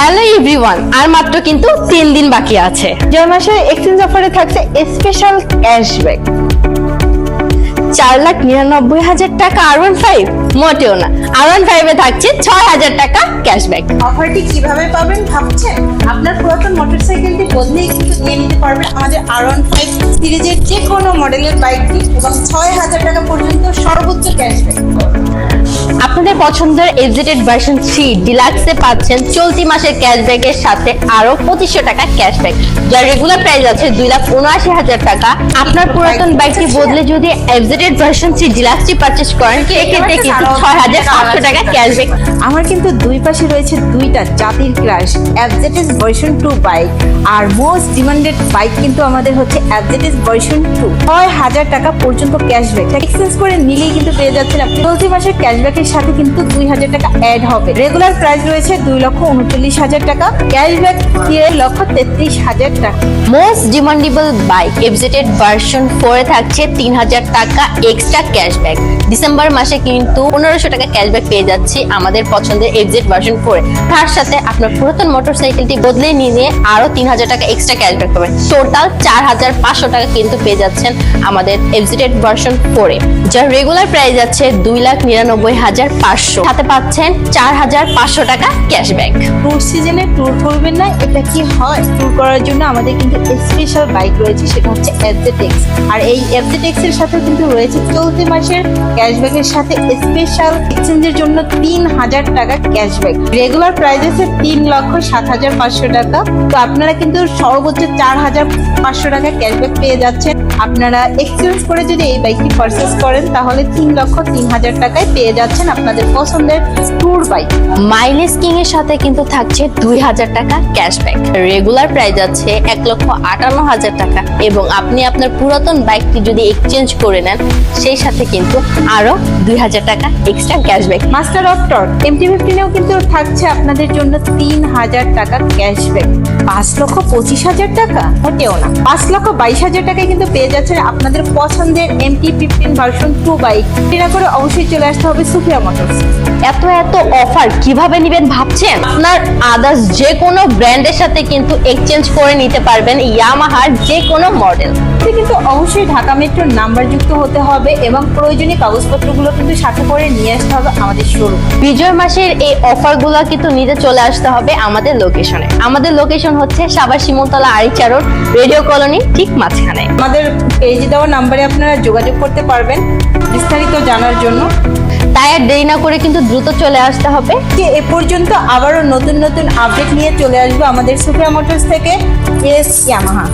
Hello everyone, আর মাত্র কিন্তু 3 দিন বাকি আছে। জয় মাসের এক্সচেঞ্জ অফারে থাকছে স্পেশাল ক্যাশব্যাক 4,99,000 টাকা R15 মোটেও না, R15 এ থাকছে 6,000 টাকা ক্যাশব্যাক। অফারটি কিভাবে পাবেন ভাবছেন? আপনার পুরাতন মোটরসাইকেলটি বদলেই কিন্তু নিয়ে নিতে পারবেন আমাদের R15 সিরিজের যে কোনো মডেলের বাইকটি এবং 6,000 টাকা পর্যন্ত সর্বোচ্চ ক্যাশব্যাক। আপনাদের পছন্দের এফজেড ভার্সন 3 ডিলাক্সে পাচ্ছেন চলতি মাসের ক্যাশব্যাকের সাথে আরো 2500 টাকা ক্যাশব্যাক, যার রেগুলার প্রাইস আছে 2,79,000 টাকা। আপনার পুরাতন বাইকটি বদলে যদি এফজেড ভার্সন 3 ডিলাক্সটি পারচেজ করেন সেক্ষেত্রে কিন্তু 6,800 টাকা ক্যাশব্যাক। আমার কিন্তু দুই পাশে রয়েছে দুইটা জাতির ক্রাশ এফজেড ভার্সন 2 বাইক, আর মোস্ট ডিমান্ডেড বাইক কিন্তু আমাদের হচ্ছে এফজেড ভার্সন 2। 6,000 টাকা পর্যন্ত ক্যাশব্যাক এক্সচেঞ্জ করে নিলেই কিন্তু পেয়ে যাচ্ছেন আপনি চলতি মাসের ক্যাশব্যাকের সাথে কিন্তু 2,000 টাকা অ্যাড হবে। রেগুলার প্রাইস রয়েছে 2,39,000 টাকা, ক্যাশব্যাক 3,33,000 টাকা। Most demandable bike FZ version 4 এ থাকছে 3,000 টাকা এক্সট্রা ক্যাশব্যাক। ডিসেম্বর মাসে কিন্তু 1,500 টাকা ক্যাশব্যাক পেয়ে যাচ্ছি আমাদের পছন্দের এফজেড ভার্সন 4 এ। তার সাথে আপনার পুরাতন মোটরসাইকেলটি বদলে নিয়ে আরো 3,000 টাকা এক্সট্রা ক্যাশব্যাক পাবেন। টোটাল 4,500 টাকা কিন্তু পেয়ে যাচ্ছেন আমাদের এফজেড ভার্সন 4 এ, যার রেগুলার প্রাইস আছে 2,99,500, সাথে পাচ্ছেন 4,500 টাকা ক্যাশব্যাক। ট্যুর সিজনে ট্যুর করবেন না, এটা কি হয়? ট্যুর করার জন্য আমাদের কিন্তু স্পেশাল বাইক রয়েছে, সেটা হচ্ছে এফজেড। আর এই এফজেড এর সাথে কিন্তু রয়েছে চলতি মাসের ক্যাশব্যাকের সাথে স্পেশাল এক্সচেঞ্জের জন্য 3,000 টাকা ক্যাশব্যাক। রেগুলার প্রাইস আছে 3,07,500 টাকা, তো আপনারা কিন্তু সর্বোচ্চ 4,500 টাকা ক্যাশব্যাক পেয়ে যাচ্ছেন। আপনারা এক্সচেঞ্জ করে যদি এই বাইকটি পারচেজ করেন তাহলে 3,03,000 টাকায় পেয়ে যাচ্ছেন আপনাদের পছন্দের ট্যুর বাইক। মাইলেজ কিং এর সাথে কিন্তু থাকছে 2,000 টাকা ক্যাশব্যাক। রেগুলার প্রাইস আছে 1,58,000 টাকা, এবং আপনি আপনার পুরাতন বাইকটি যদি এক্সচেঞ্জ করে নেন সেই সাথে কিন্তু আরো 2,000 টাকা extra cashback. Master of torque MT-15 কিন্তু থাকছে আপনাদের জন্য 3,000 টাকা ক্যাশব্যাক। 5,25,000 টাকা মোটেও না, 5,22,000 টাকায় কিন্তু পেয়ে যাচ্ছেন আপনাদের পছন্দের MT-15 ভার্সন 2 বাইক। এটা করে অবশ্যই চলে আসতে হবে সুফিয়া মোটরস। এত অফার কিভাবে নেবেন ভাবছেন? আপনার আদার্স যে কোনো ব্র্যান্ডের সাথে কিন্তু এক্সচেঞ্জ করে নিতে পারবেন ইয়ামাহার যে কোনো মডেল। কিন্তু অবশ্যই ঢাকা মেট্রোর নাম্বার যুক্ত হতে হবে এবং প্রয়োজনীয় কাগজপত্রগুলো কিন্তু সাথে করে নিয়ে আসতে হবে আমাদের শোরুম। বিজয় মাসের এই অফারগুলো কিন্তু নিতে চলে আসতে হবে আমাদের লোকেশনে। আমাদের লোকেশন হচ্ছে Savar Shimultala Aricha road, radio colony ঠিক মাঝখানে। আমাদের পেজে দেওয়া নাম্বারে আপনারা যোগাযোগ করতে পারবেন বিস্তারিত জানার জন্য। তাই আর দেরি না করে কিন্তু দ্রুত চলে আসতে হবে। যে এ পর্যন্ত আবারও নতুন নতুন আপডেট নিয়ে চলে আসবে আমাদের সুফিয়া মোটরস থেকে। Yes Yamaha.